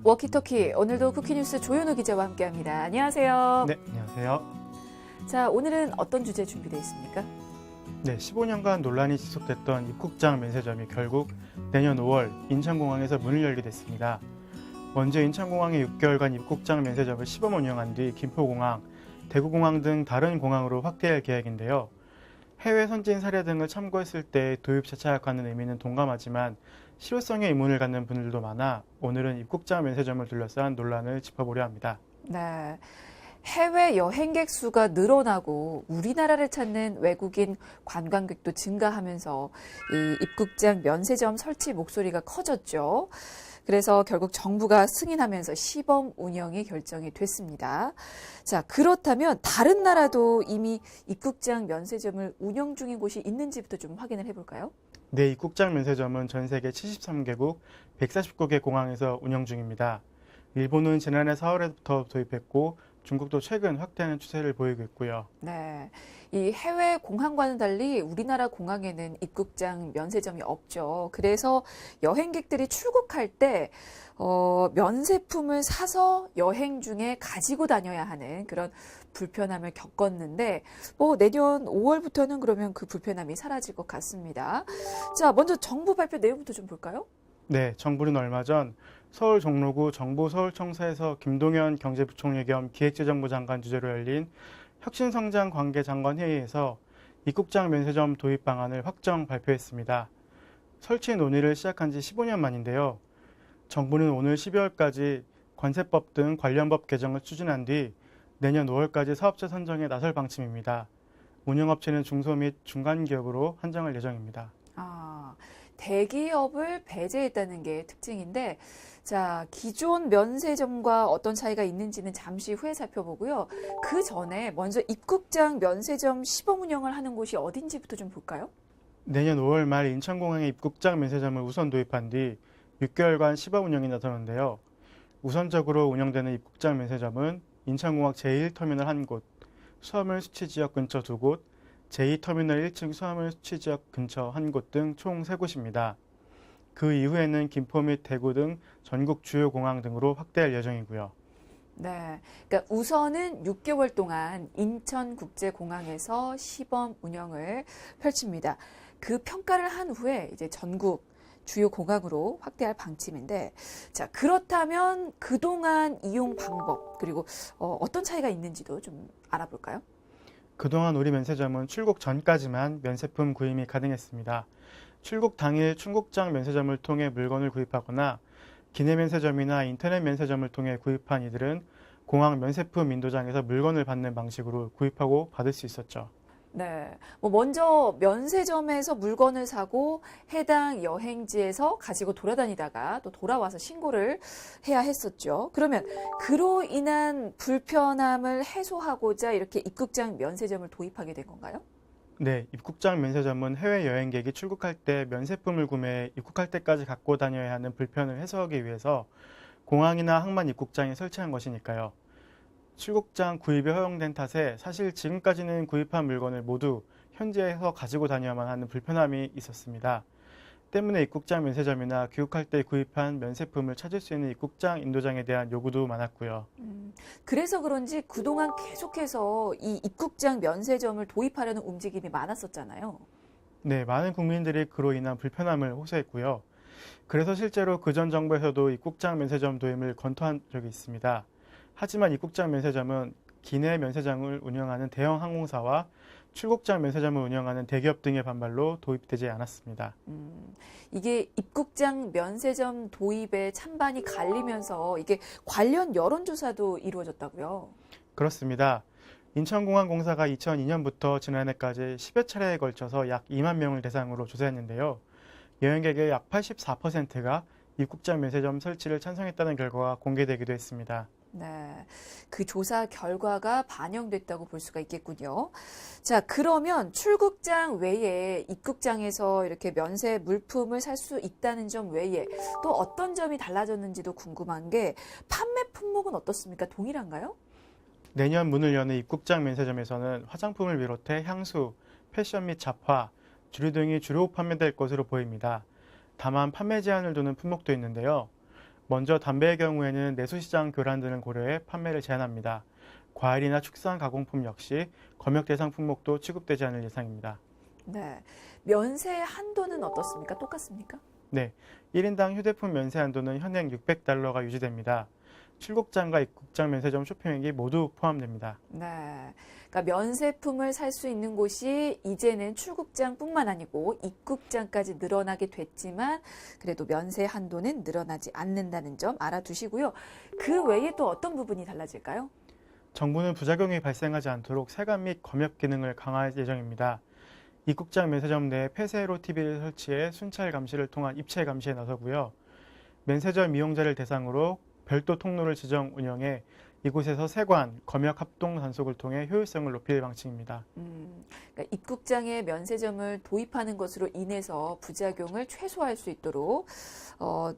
워키토키, 오늘도 쿠키뉴스 조현우 기자와 함께합니다. 안녕하세요. 네, 안녕하세요. 자, 오늘은 어떤 주제 준비되어 있습니까? 네, 15년간 논란이 지속됐던 입국장 면세점이 결국 내년 5월 인천공항에서 문을 열게 됐습니다. 먼저 인천공항에 6개월간 입국장 면세점을 시범 운영한 뒤 김포공항, 대구공항 등 다른 공항으로 확대할 계획인데요. 해외 선진 사례 등을 참고했을 때 도입 자체화하는 의미는 동감하지만 실효성에 의문을 갖는 분들도 많아 오늘은 입국장 면세점을 둘러싼 논란을 짚어보려 합니다. 네. 해외 여행객 수가 늘어나고 우리나라를 찾는 외국인 관광객도 증가하면서 이 입국장 면세점 설치 목소리가 커졌죠. 그래서 결국 정부가 승인하면서 시범 운영이 결정이 됐습니다. 자, 그렇다면 다른 나라도 이미 입국장 면세점을 운영 중인 곳이 있는지부터 좀 확인을 해볼까요? 네, 입국장 면세점은 전 세계 73개국 149개 공항에서 운영 중입니다. 일본은 지난해 4월부터 도입했고 중국도 최근 확대하는 추세를 보이고 있고요. 네, 이 해외 공항과는 달리 우리나라 공항에는 입국장 면세점이 없죠. 그래서 여행객들이 출국할 때 면세품을 사서 여행 중에 가지고 다녀야 하는 그런 불편함을 겪었는데 내년 5월부터는 그러면 그 불편함이 사라질 것 같습니다. 자, 먼저 정부 발표 내용부터 좀 볼까요? 네, 정부는 얼마 전 서울 종로구 정부서울청사에서 김동연 경제부총리 겸 기획재정부 장관 주재로 열린 혁신성장관계장관회의에서 입국장 면세점 도입 방안을 확정 발표했습니다. 설치 논의를 시작한 지 15년 만인데요. 정부는 오늘 12월까지 관세법 등 관련 법 개정을 추진한 뒤 내년 5월까지 사업자 선정에 나설 방침입니다. 운영업체는 중소 및 중간기업으로 한정할 예정입니다. 대기업을 배제했다는 게 특징인데, 자, 기존 면세점과 어떤 차이가 있는지는 잠시 후에 살펴보고요. 그 전에 먼저 입국장 면세점 시범 운영을 하는 곳이 어딘지부터 좀 볼까요? 내년 5월 말 인천공항에 입국장 면세점을 우선 도입한 뒤 6개월간 시범 운영이 나서는데요. 우선적으로 운영되는 입국장 면세점은 인천공항 제1터미널 1곳, 수화물 수치지역 근처 2곳, 제2터미널 1층 수화물 수치지역 근처 1곳 등 총 3곳입니다. 그 이후에는 김포 및 대구 등 전국 주요 공항 등으로 확대할 예정이고요. 네, 그러니까 우선은 6개월 동안 인천국제공항에서 시범 운영을 펼칩니다. 그 평가를 한 후에 이제 전국 주요 공항으로 확대할 방침인데, 자, 그렇다면 그동안 이용 방법 그리고 어떤 차이가 있는지도 좀 알아볼까요? 그동안 우리 면세점은 출국 전까지만 면세품 구입이 가능했습니다. 출국 당일 출국장 면세점을 통해 물건을 구입하거나 기내 면세점이나 인터넷 면세점을 통해 구입한 이들은 공항 면세품 인도장에서 물건을 받는 방식으로 구입하고 받을 수 있었죠. 네, 먼저 면세점에서 물건을 사고 해당 여행지에서 가지고 돌아다니다가 또 돌아와서 신고를 해야 했었죠. 그러면 그로 인한 불편함을 해소하고자 이렇게 입국장 면세점을 도입하게 된 건가요? 네, 입국장 면세점은 해외 여행객이 출국할 때 면세품을 구매해 입국할 때까지 갖고 다녀야 하는 불편을 해소하기 위해서 공항이나 항만 입국장에 설치한 것이니까요. 출국장 구입이 허용된 탓에 사실 지금까지는 구입한 물건을 모두 현지에서 가지고 다녀야만 하는 불편함이 있었습니다. 때문에 입국장 면세점이나 귀국할 때 구입한 면세품을 찾을 수 있는 입국장 인도장에 대한 요구도 많았고요. 그래서 그런지 그동안 계속해서 이 입국장 면세점을 도입하려는 움직임이 많았었잖아요. 네, 많은 국민들이 그로 인한 불편함을 호소했고요. 그래서 실제로 그전 정부에서도 입국장 면세점 도입을 검토한 적이 있습니다. 하지만 입국장 면세점은 기내 면세장을 운영하는 대형 항공사와 출국장 면세점을 운영하는 대기업 등의 반발로 도입되지 않았습니다. 이게 입국장 면세점 도입에 찬반이 갈리면서 이게 관련 여론조사도 이루어졌다고요? 그렇습니다. 인천공항공사가 2002년부터 지난해까지 10여 차례에 걸쳐서 약 2만 명을 대상으로 조사했는데요. 여행객의 약 84%가 입국장 면세점 설치를 찬성했다는 결과가 공개되기도 했습니다. 네, 그 조사 결과가 반영됐다고 볼 수가 있겠군요. 자, 그러면 출국장 외에 입국장에서 이렇게 면세 물품을 살 수 있다는 점 외에 또 어떤 점이 달라졌는지도 궁금한 게 판매 품목은 어떻습니까? 동일한가요? 내년 문을 여는 입국장 면세점에서는 화장품을 비롯해 향수, 패션 및 잡화, 주류 등이 주로 판매될 것으로 보입니다. 다만 판매 제한을 두는 품목도 있는데요. 먼저 담배의 경우에는 내수시장 교란 등을 고려해 판매를 제한합니다. 과일이나 축산 가공품 역시 검역 대상 품목도 취급되지 않을 예상입니다. 네. 면세 한도는 어떻습니까? 똑같습니까? 네, 1인당 휴대폰 면세 한도는 현행 $600가 유지됩니다. 출국장과 입국장 면세점 쇼핑액이 모두 포함됩니다. 네. 그러니까 면세품을 살 수 있는 곳이 이제는 출국장뿐만 아니고 입국장까지 늘어나게 됐지만 그래도 면세 한도는 늘어나지 않는다는 점 알아두시고요. 그 외에 또 어떤 부분이 달라질까요? 정부는 부작용이 발생하지 않도록 세관 및 검역 기능을 강화할 예정입니다. 입국장 면세점 내에 폐쇄로 TV를 설치해 순찰 감시를 통한 입체 감시에 나서고요. 면세점 이용자를 대상으로 별도 통로를 지정 운영해 이곳에서 세관, 검역 합동 단속을 통해 효율성을 높일 방침입니다. 그러니까 입국장에 면세점을 도입하는 것으로 인해서 부작용을 최소화할 수 있도록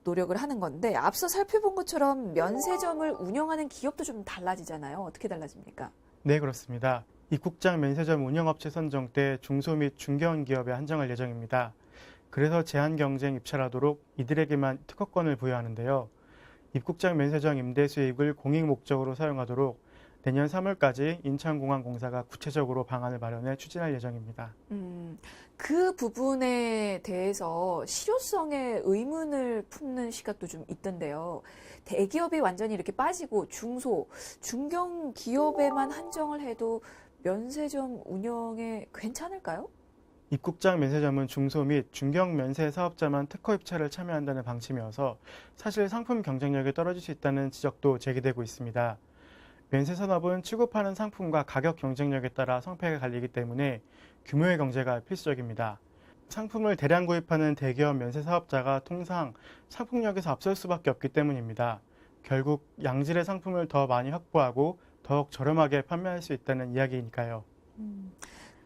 노력을 하는 건데 앞서 살펴본 것처럼 면세점을 운영하는 기업도 좀 달라지잖아요. 어떻게 달라집니까? 네, 그렇습니다. 입국장 면세점 운영업체 선정 때 중소 및 중견 기업에 한정할 예정입니다. 그래서 제한 경쟁 입찰하도록 이들에게만 특허권을 부여하는데요. 입국장 면세점 임대 수익을 공익 목적으로 사용하도록 내년 3월까지 인천공항공사가 구체적으로 방안을 마련해 추진할 예정입니다. 그 부분에 대해서 실효성에 의문을 품는 시각도 좀 있던데요. 대기업이 완전히 이렇게 빠지고 중소, 중견 기업에만 한정을 해도 면세점 운영에 괜찮을까요? 입국장 면세점은 중소 및 중견 면세 사업자만 특허 입찰을 참여한다는 방침이어서 사실 상품 경쟁력이 떨어질 수 있다는 지적도 제기되고 있습니다. 면세 산업은 취급하는 상품과 가격 경쟁력에 따라 성패가 갈리기 때문에 규모의 경제가 필수적입니다. 상품을 대량 구입하는 대기업 면세 사업자가 통상 상품력에서 앞설 수밖에 없기 때문입니다. 결국 양질의 상품을 더 많이 확보하고 더욱 저렴하게 판매할 수 있다는 이야기니까요.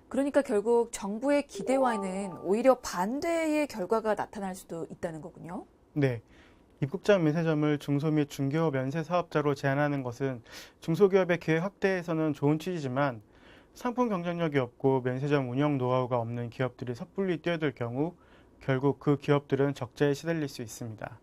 그러니까 결국 정부의 기대와는 오히려 반대의 결과가 나타날 수도 있다는 거군요. 네. 입국장 면세점을 중소 및 중기업 면세 사업자로 제한하는 것은 중소기업의 기회 확대에서는 좋은 취지지만 상품 경쟁력이 없고 면세점 운영 노하우가 없는 기업들이 섣불리 뛰어들 경우 결국 그 기업들은 적자에 시달릴 수 있습니다.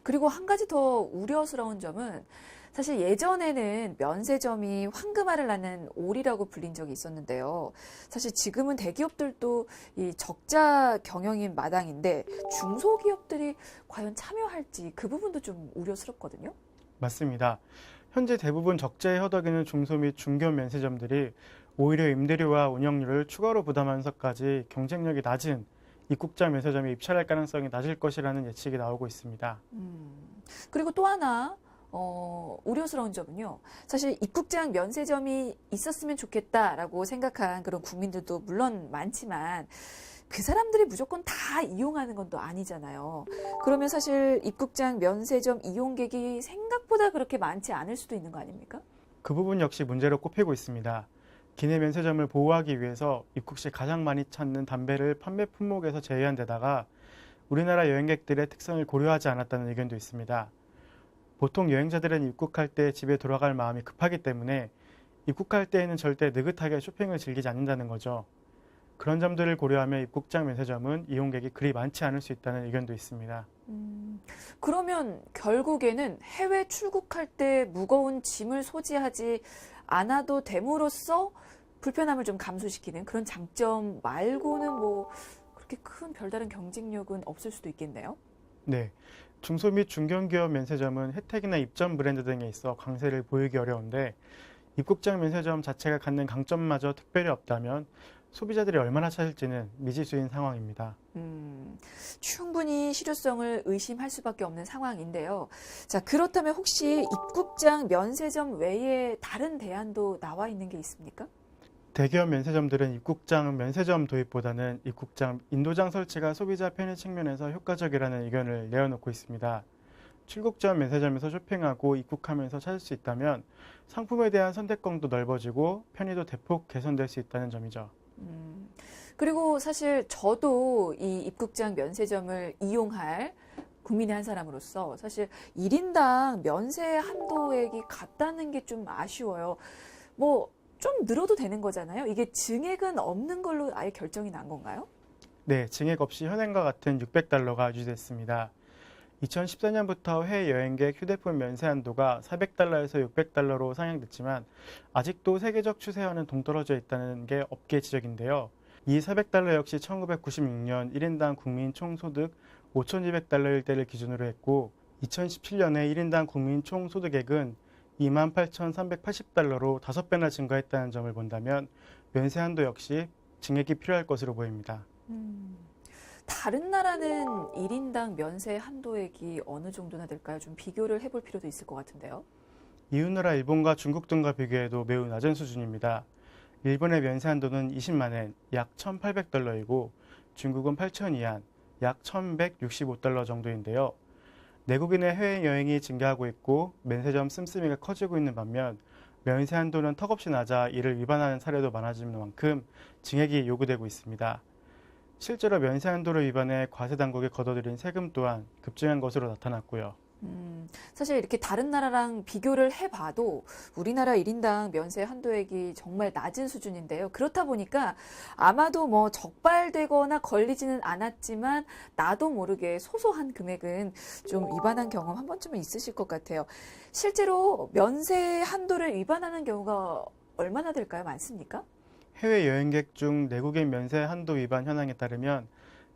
그리고 한 가지 더 우려스러운 점은 사실 예전에는 면세점이 황금알을 낳는 오리라고 불린 적이 있었는데요. 사실 지금은 대기업들도 이 적자 경영인 마당인데 중소기업들이 과연 참여할지 그 부분도 좀 우려스럽거든요. 맞습니다. 현재 대부분 적자에 허덕이는 중소 및 중견 면세점들이 오히려 임대료와 운영료를 추가로 부담하면서까지 경쟁력이 낮은 입국장 면세점에 입찰할 가능성이 낮을 것이라는 예측이 나오고 있습니다. 그리고 또 하나 우려스러운 점은요. 사실 입국장 면세점이 있었으면 좋겠다라고 생각한 그런 국민들도 물론 많지만 그 사람들이 무조건 다 이용하는 건 또 아니잖아요. 그러면 사실 입국장 면세점 이용객이 생각보다 그렇게 많지 않을 수도 있는 거 아닙니까? 그 부분 역시 문제로 꼽히고 있습니다. 기내 면세점을 보호하기 위해서 입국 시 가장 많이 찾는 담배를 판매 품목에서 제외한 데다가 우리나라 여행객들의 특성을 고려하지 않았다는 의견도 있습니다. 보통 여행자들은 입국할 때 집에 돌아갈 마음이 급하기 때문에 입국할 때에는 절대 느긋하게 쇼핑을 즐기지 않는다는 거죠. 그런 점들을 고려하며 입국장 면세점은 이용객이 그리 많지 않을 수 있다는 의견도 있습니다. 그러면 결국에는 해외 출국할 때 무거운 짐을 소지하지 않아도 됨으로써 불편함을 좀 감소시키는 그런 장점 말고는 뭐 그렇게 큰 별다른 경쟁력은 없을 수도 있겠네요. 네, 중소 및 중견기업 면세점은 혜택이나 입점 브랜드 등에 있어 강세를 보이기 어려운데 입국장 면세점 자체가 갖는 강점마저 특별히 없다면 소비자들이 얼마나 찾을지는 미지수인 상황입니다. 충분히 실효성을 의심할 수밖에 없는 상황인데요. 자, 그렇다면 혹시 입국장 면세점 외에 다른 대안도 나와 있는 게 있습니까? 대기업 면세점들은 입국장 면세점 도입보다는 입국장 인도장 설치가 소비자 편의 측면에서 효과적이라는 의견을 내어놓고 있습니다. 출국 전 면세점에서 쇼핑하고 입국하면서 찾을 수 있다면 상품에 대한 선택권도 넓어지고 편의도 대폭 개선될 수 있다는 점이죠. 그리고 사실 저도 이 입국장 면세점을 이용할 국민의 한 사람으로서 사실 1인당 면세 한도액이 같다는 게 좀 아쉬워요. 뭐 좀 늘어도 되는 거잖아요. 이게 증액은 없는 걸로 아예 결정이 난 건가요? 네, 증액 없이 현행과 같은 $600가 유지됐습니다. 2014년부터 해외 여행객 휴대폰 면세 한도가 400달러에서 600달러로 상향됐지만 아직도 세계적 추세와는 동떨어져 있다는 게 업계 지적인데요. 이 400달러 역시 1996년 1인당 국민 총소득 5,200달러일 때를 기준으로 했고 2017년에 1인당 국민 총소득액은 28,380달러로 5배나 증가했다는 점을 본다면 면세 한도 역시 증액이 필요할 것으로 보입니다. 다른 나라는 1인당 면세 한도액이 어느 정도나 될까요? 좀 비교를 해볼 필요도 있을 것 같은데요. 이웃나라 일본과 중국 등과 비교해도 매우 낮은 수준입니다. 일본의 면세 한도는 20만 엔, 약 1,800달러이고 중국은 8,000위안, 약 1,165달러 정도인데요. 내국인의 해외여행이 증가하고 있고 면세점 씀씀이가 커지고 있는 반면 면세 한도는 턱없이 낮아 이를 위반하는 사례도 많아지는 만큼 증액이 요구되고 있습니다. 실제로 면세 한도를 위반해 과세 당국에 걷어들인 세금 또한 급증한 것으로 나타났고요. 사실 이렇게 다른 나라랑 비교를 해봐도 우리나라 1인당 면세 한도액이 정말 낮은 수준인데요. 그렇다 보니까 아마도 뭐 적발되거나 걸리지는 않았지만 나도 모르게 소소한 금액은 좀 위반한 경험 한 번쯤은 있으실 것 같아요. 실제로 면세 한도를 위반하는 경우가 얼마나 될까요? 많습니까? 해외 여행객 중 내국인 면세 한도 위반 현황에 따르면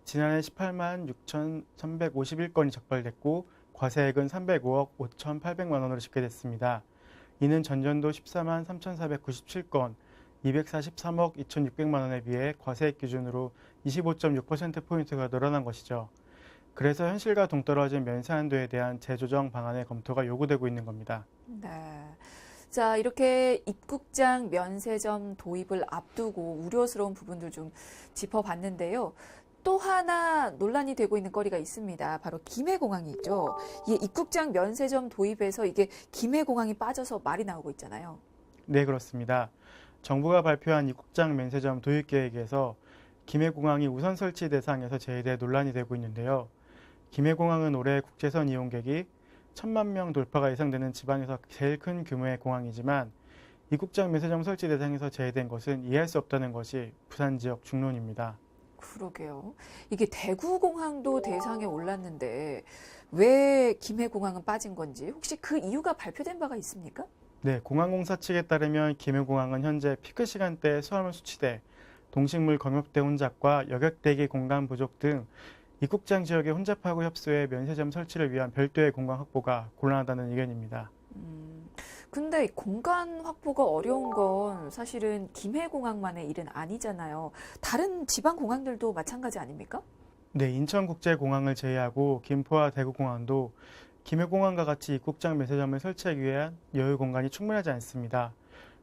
지난해 18만 6,351건이 적발됐고 과세액은 305억 5,800만 원으로 집계됐습니다. 이는 전년도 14만 3,497건, 243억 2,600만 원에 비해 과세액 기준으로 25.6%포인트가 늘어난 것이죠. 그래서 현실과 동떨어진 면세 한도에 대한 재조정 방안의 검토가 요구되고 있는 겁니다. 네. 자, 이렇게 입국장 면세점 도입을 앞두고 우려스러운 부분들 좀 짚어봤는데요. 또 하나 논란이 되고 있는 거리가 있습니다. 바로 김해공항이 있죠. 이 입국장 면세점 도입에서 이게 김해공항이 빠져서 말이 나오고 있잖아요. 네, 그렇습니다. 정부가 발표한 입국장 면세점 도입 계획에서 김해공항이 우선 설치 대상에서 제외돼 논란이 되고 있는데요. 김해공항은 올해 국제선 이용객이 1,000만 명 돌파가 예상되는 지방에서 제일 큰 규모의 공항이지만 입국장 면세점 설치 대상에서 제외된 것은 이해할 수 없다는 것이 부산 지역 중론입니다. 그러게요. 이게 대구공항도 대상에 올랐는데 왜 김해공항은 빠진 건지 혹시 그 이유가 발표된 바가 있습니까? 네, 공항공사 측에 따르면 김해공항은 현재 피크 시간대 수화물 수치대, 동식물 검역대 혼잡과 여객대기 공간 부족 등 입국장 지역에 혼잡하고 협소해 면세점 설치를 위한 별도의 공간 확보가 곤란하다는 의견입니다. 근데 공간 확보가 어려운 건 사실은 김해공항만의 일은 아니잖아요. 다른 지방 공항들도 마찬가지 아닙니까? 네, 인천국제공항을 제외하고 김포와 대구공항도 김해공항과 같이 입국장 면세점을 설치하기 위한 여유 공간이 충분하지 않습니다.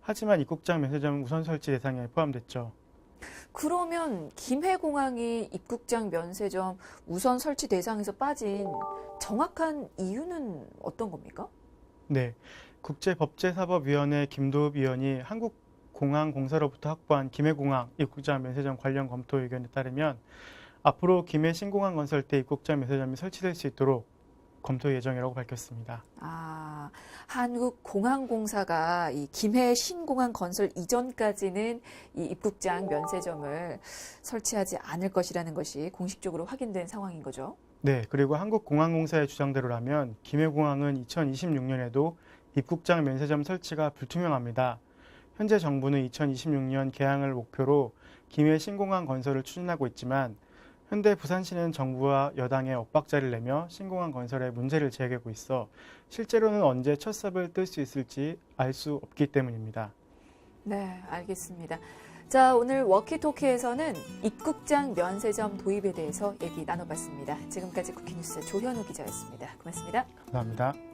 하지만 입국장 면세점 우선 설치 대상에 포함됐죠. 그러면 김해공항이 입국장 면세점 우선 설치 대상에서 빠진 정확한 이유는 어떤 겁니까? 네, 국제법제사법위원회 김도읍 위원이 한국공항공사로부터 확보한 김해공항 입국장 면세점 관련 검토 의견에 따르면 앞으로 김해 신공항 건설 때 입국장 면세점이 설치될 수 있도록 검토 예정이라고 밝혔습니다. 아, 한국공항공사가 이 김해 신공항 건설 이전까지는 이 입국장 면세점을 설치하지 않을 것이라는 것이 공식적으로 확인된 상황인 거죠. 네, 그리고 한국공항공사의 주장대로라면 김해공항은 2026년에도 입국장 면세점 설치가 불투명합니다. 현재 정부는 2026년 개항을 목표로 김해 신공항 건설을 추진하고 있지만 현대 부산시는 정부와 여당의 엇박자를 내며 신공항 건설에 문제를 제기하고 있어 실제로는 언제 첫 삽을 뜰 수 있을지 알 수 없기 때문입니다. 네, 알겠습니다. 자, 오늘 워키토키에서는 입국장 면세점 도입에 대해서 얘기 나눠봤습니다. 지금까지 국회뉴스 조현우 기자였습니다. 고맙습니다. 감사합니다.